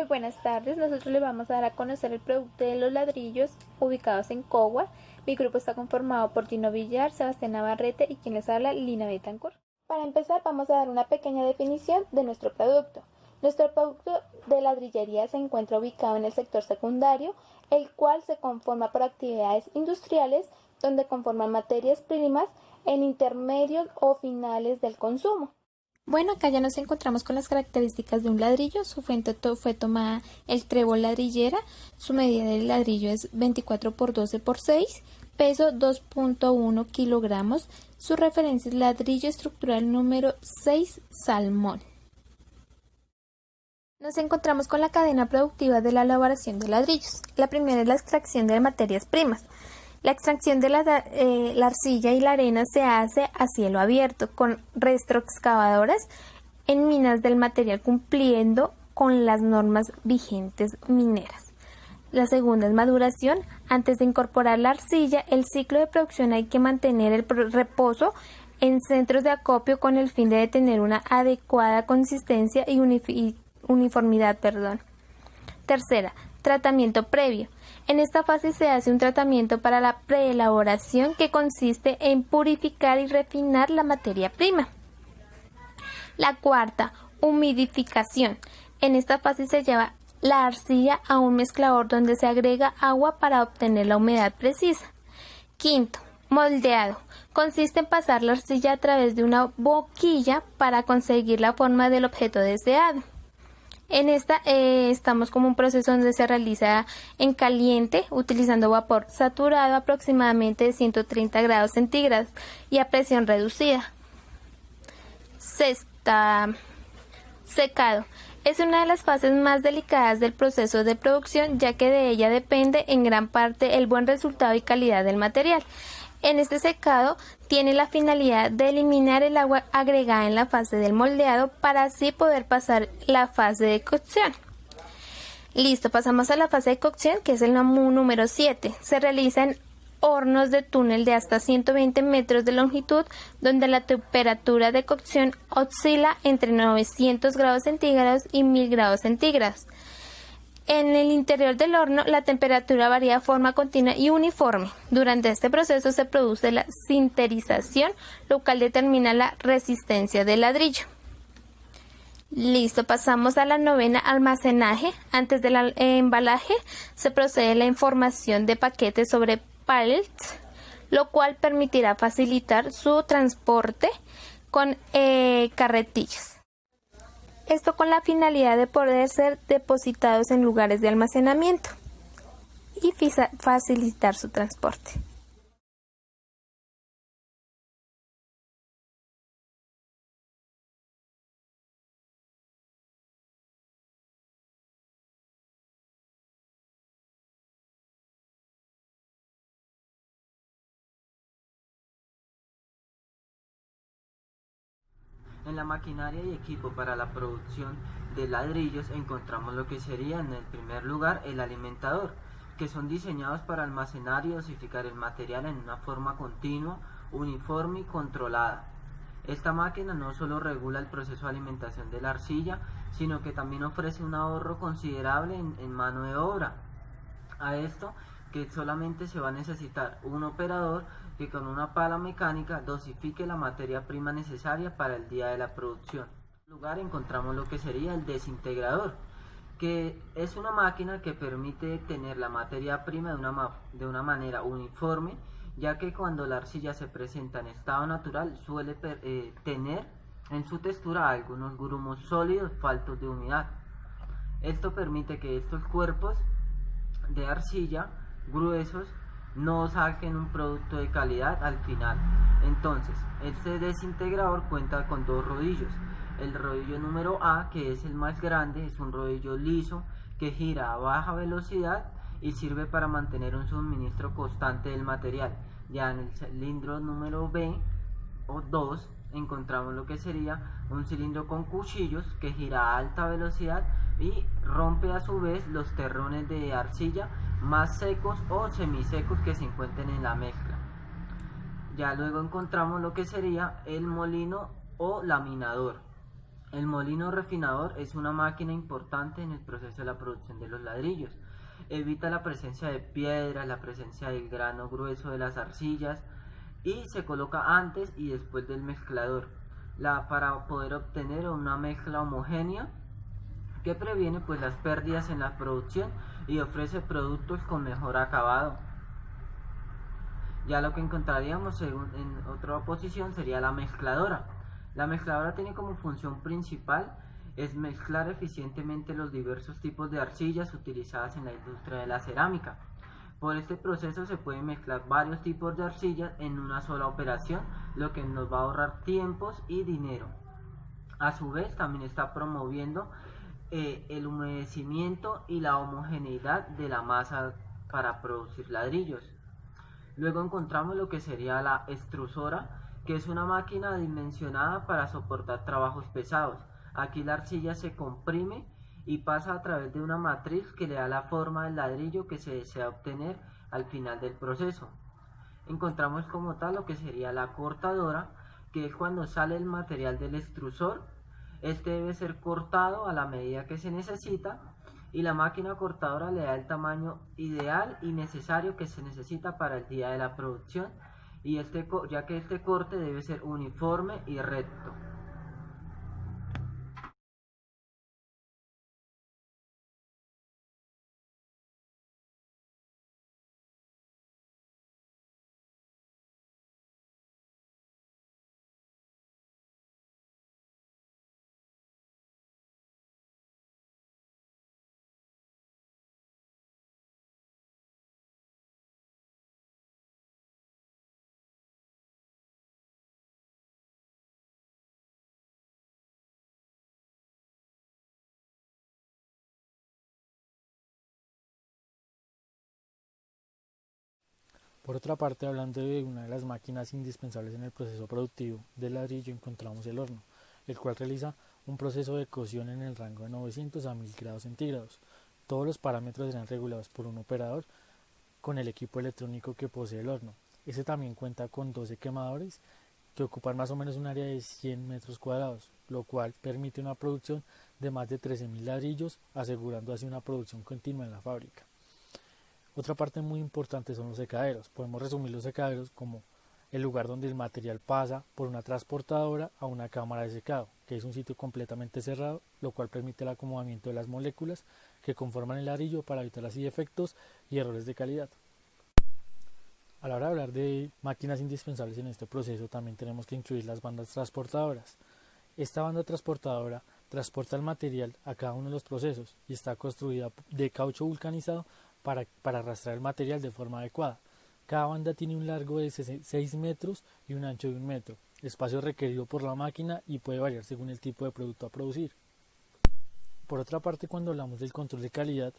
Muy buenas tardes, nosotros le vamos a dar a conocer el producto de los ladrillos ubicados en Cogua. Mi grupo está conformado por Gino Villar, Sebastián Navarrete y quien les habla, Lina Betancourt. Para empezar vamos a dar una pequeña definición de nuestro producto. Nuestro producto de ladrillería se encuentra ubicado en el sector secundario, el cual se conforma por actividades industriales donde conforman materias primas en intermedios o finales del consumo. Bueno, acá ya nos encontramos con las características de un ladrillo. Su fuente fue tomada el trébol ladrillera. Su medida del ladrillo es 24 por 12 por 6, peso 2.1 kilogramos. Su referencia es ladrillo estructural número 6 Salmón. Nos encontramos con la cadena productiva de la elaboración de ladrillos. La primera es la extracción de materias primas. La extracción de la arcilla y la arena se hace a cielo abierto con retroexcavadoras en minas del material cumpliendo con las normas vigentes mineras. La segunda es maduración. Antes de incorporar la arcilla, el ciclo de producción hay que mantener el reposo en centros de acopio con el fin de tener una adecuada consistencia y uniformidad. Tercera, tratamiento previo. En esta fase se hace un tratamiento para la preelaboración que consiste en purificar y refinar la materia prima. La cuarta, humidificación. En esta fase se lleva la arcilla a un mezclador donde se agrega agua para obtener la humedad precisa. Quinto, moldeado. Consiste en pasar la arcilla a través de una boquilla para conseguir la forma del objeto deseado. En esta estamos como un proceso donde se realiza en caliente utilizando vapor saturado aproximadamente de 130 grados centígrados y a presión reducida. Sexta, secado. Es una de las fases más delicadas del proceso de producción, ya que de ella depende en gran parte el buen resultado y calidad del material. En este secado tiene la finalidad de eliminar el agua agregada en la fase del moldeado para así poder pasar la fase de cocción. Listo, pasamos a la fase de cocción, que es el número 7. Se realiza en hornos de túnel de hasta 120 metros de longitud, donde la temperatura de cocción oscila entre 900 grados centígrados y 1000 grados centígrados. En el interior del horno, la temperatura varía de forma continua y uniforme. Durante este proceso se produce la sinterización, lo cual determina la resistencia del ladrillo. Listo, pasamos a la novena, almacenaje. Antes del embalaje se procede a la información de paquetes sobre pallets, lo cual permitirá facilitar su transporte con carretillas. Esto con la finalidad de poder ser depositados en lugares de almacenamiento y facilitar su transporte. En la maquinaria y equipo para la producción de ladrillos encontramos lo que sería en el primer lugar el alimentador, que son diseñados para almacenar y dosificar el material en una forma continua, uniforme y controlada. Esta máquina no solo regula el proceso de alimentación de la arcilla, sino que también ofrece un ahorro considerable en mano de obra. A esto que solamente se va a necesitar un operador que con una pala mecánica dosifique la materia prima necesaria para el día de la producción. En primer lugar encontramos lo que sería el desintegrador, que es una máquina que permite tener la materia prima de una manera uniforme, ya que cuando la arcilla se presenta en estado natural suele tener en su textura algunos grumos sólidos faltos de humedad. Esto permite que estos cuerpos de arcilla gruesos no saquen un producto de calidad al final. Entonces, este desintegrador cuenta con dos rodillos. El rodillo número A, que es el más grande, es un rodillo liso que gira a baja velocidad y sirve para mantener un suministro constante del material. Ya en el cilindro número B o 2 encontramos lo que sería un cilindro con cuchillos que gira a alta velocidad y rompe a su vez los terrones de arcilla más secos o semisecos que se encuentren en la mezcla. Ya luego encontramos lo que sería el molino o laminador. El molino refinador es una máquina importante en el proceso de la producción de los ladrillos. Evita la presencia de piedras, la presencia del grano grueso de las arcillas y se coloca antes y después del mezclador para poder obtener una mezcla homogénea que previene pues las pérdidas en la producción y ofrece productos con mejor acabado. Ya lo que encontraríamos en otra posición sería la mezcladora. La mezcladora tiene como función principal es mezclar eficientemente los diversos tipos de arcillas utilizadas en la industria de la cerámica. Por este proceso se pueden mezclar varios tipos de arcillas en una sola operación, lo que nos va a ahorrar tiempos y dinero. A su vez también está promoviendo el humedecimiento y la homogeneidad de la masa para producir ladrillos. Luego encontramos lo que sería la extrusora, que es una máquina dimensionada para soportar trabajos pesados. Aquí la arcilla se comprime y pasa a través de una matriz que le da la forma del ladrillo que se desea obtener al final del proceso. Encontramos como tal lo que sería la cortadora, que es cuando sale el material del extrusor. Este debe ser cortado a la medida que se necesita y la máquina cortadora le da el tamaño ideal y necesario que se necesita para el día de la producción, y ya que este corte debe ser uniforme y recto. Por otra parte, hablando de una de las máquinas indispensables en el proceso productivo del ladrillo, encontramos el horno, el cual realiza un proceso de cocción en el rango de 900 a 1000 grados centígrados. Todos los parámetros serán regulados por un operador con el equipo electrónico que posee el horno. Este también cuenta con 12 quemadores que ocupan más o menos un área de 100 metros cuadrados, lo cual permite una producción de más de 13.000 ladrillos, asegurando así una producción continua en la fábrica. Otra parte muy importante son los secaderos. Podemos resumir los secaderos como el lugar donde el material pasa por una transportadora a una cámara de secado, que es un sitio completamente cerrado, lo cual permite el acomodamiento de las moléculas que conforman el ladrillo para evitar así defectos y errores de calidad. A la hora de hablar de máquinas indispensables en este proceso, también tenemos que incluir las bandas transportadoras. Esta banda transportadora transporta el material a cada uno de los procesos y está construida de caucho vulcanizado para arrastrar el material de forma adecuada. Cada banda tiene un largo de 6 metros y un ancho de 1 metro, espacio requerido por la máquina y puede variar según el tipo de producto a producir. Por otra parte, cuando hablamos del control de calidad,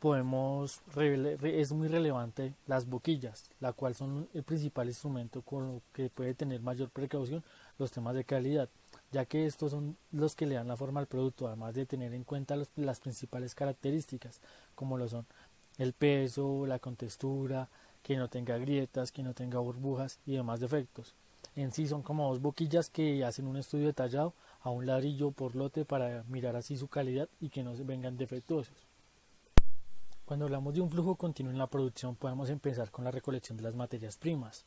es muy relevante las boquillas, la cual son el principal instrumento con lo que puede tener mayor precaución los temas de calidad, ya que estos son los que le dan la forma al producto, además de tener en cuenta las principales características, como lo son el peso, la contextura, que no tenga grietas, que no tenga burbujas y demás defectos. En sí son como dos boquillas que hacen un estudio detallado a un ladrillo por lote para mirar así su calidad y que no se vengan defectuosos. Cuando hablamos de un flujo continuo en la producción, podemos empezar con la recolección de las materias primas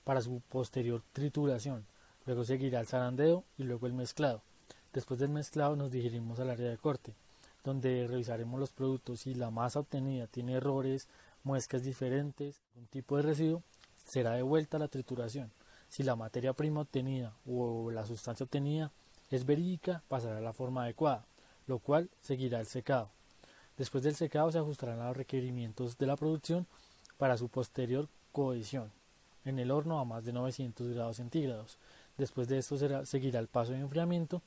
para su posterior trituración, luego seguirá el zarandeo y luego el mezclado. Después del mezclado nos dirigimos al área de corte, donde revisaremos los productos. Si la masa obtenida tiene errores, muescas diferentes, algún tipo de residuo, será devuelta a la trituración. Si la materia prima obtenida o la sustancia obtenida es verídica, pasará a la forma adecuada, lo cual seguirá el secado. Después del secado se ajustarán a los requerimientos de la producción para su posterior cohesión en el horno a más de 900 grados centígrados. Después de esto seguirá el paso de enfriamiento,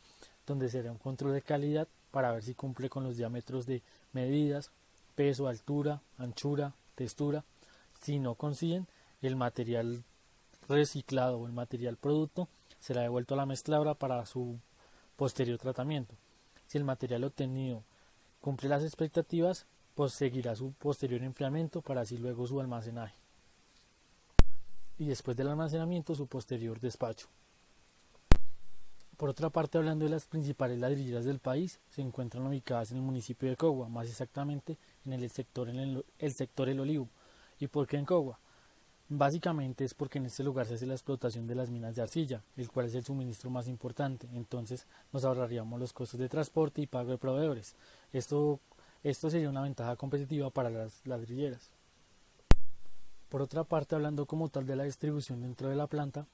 donde será un control de calidad para ver si cumple con los diámetros de medidas, peso, altura, anchura, textura. Si no consiguen, el material reciclado o el material producto será devuelto a la mezcladora para su posterior tratamiento. Si el material obtenido cumple las expectativas, pues seguirá su posterior enfriamiento para así luego su almacenaje. Y después del almacenamiento, su posterior despacho. Por otra parte, hablando de las principales ladrilleras del país, se encuentran ubicadas en el municipio de Cogua, más exactamente en el sector El Olivo. ¿Y por qué en Cogua? Básicamente es porque en este lugar se hace la explotación de las minas de arcilla, el cual es el suministro más importante, entonces nos ahorraríamos los costos de transporte y pago de proveedores. Esto sería una ventaja competitiva para las ladrilleras. Por otra parte, hablando como tal de la distribución dentro de la planta,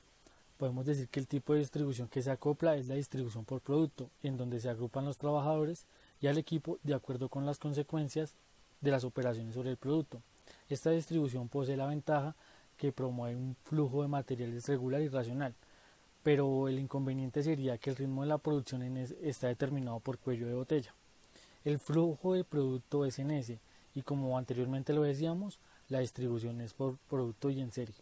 podemos decir que el tipo de distribución que se acopla es la distribución por producto, en donde se agrupan los trabajadores y al equipo de acuerdo con las consecuencias de las operaciones sobre el producto. Esta distribución posee la ventaja que promueve un flujo de materiales regular y racional, pero el inconveniente sería que el ritmo de la producción está determinado por cuello de botella. El flujo de producto es en S y, como anteriormente lo decíamos, la distribución es por producto y en serie.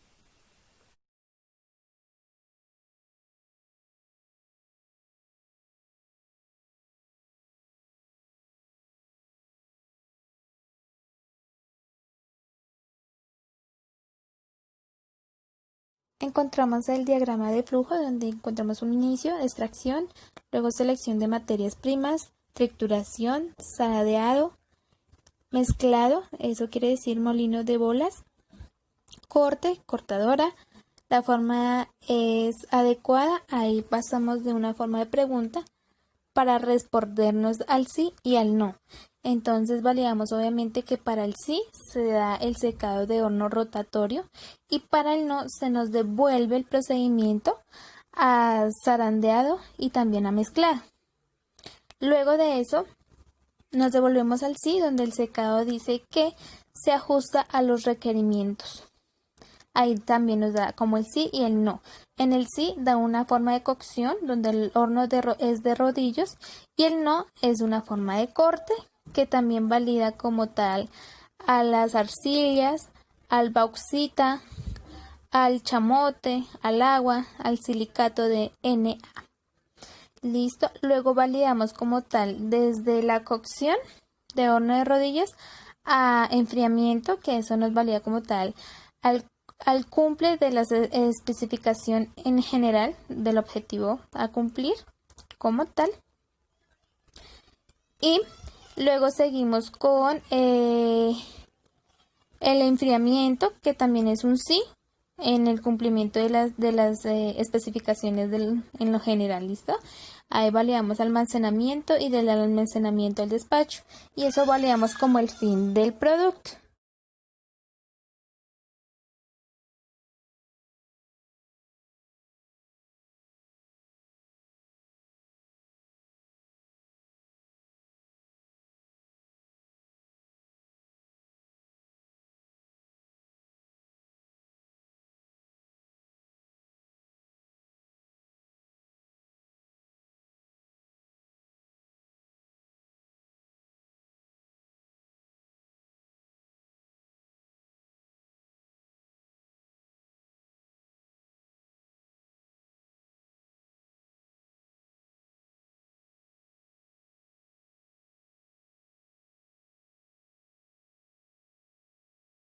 Encontramos el diagrama de flujo donde encontramos un inicio, extracción, luego selección de materias primas, trituración, saladeado, mezclado, eso quiere decir molino de bolas, corte, cortadora. La forma es adecuada, ahí pasamos de una forma de pregunta para respondernos al sí y al no. Entonces validamos obviamente que para el sí se da el secado de horno rotatorio y para el no se nos devuelve el procedimiento a zarandeado y también a mezclado. Luego de eso nos devolvemos al sí, donde el secado dice que se ajusta a los requerimientos. Ahí también nos da como el sí y el no. En el sí da una forma de cocción donde el horno es de rodillos y el no es una forma de corte que también valida como tal a las arcillas, al bauxita, al chamote, al agua, al silicato de Na. Listo. Luego validamos como tal desde la cocción de horno de rodillas a enfriamiento, que eso nos valida como tal al cumple de la especificación en general del objetivo a cumplir como tal. Y luego seguimos con el enfriamiento, que también es un sí en el cumplimiento de las especificaciones en lo general. ¿Listo? Ahí validamos almacenamiento y del almacenamiento al despacho, y eso validamos como el fin del producto.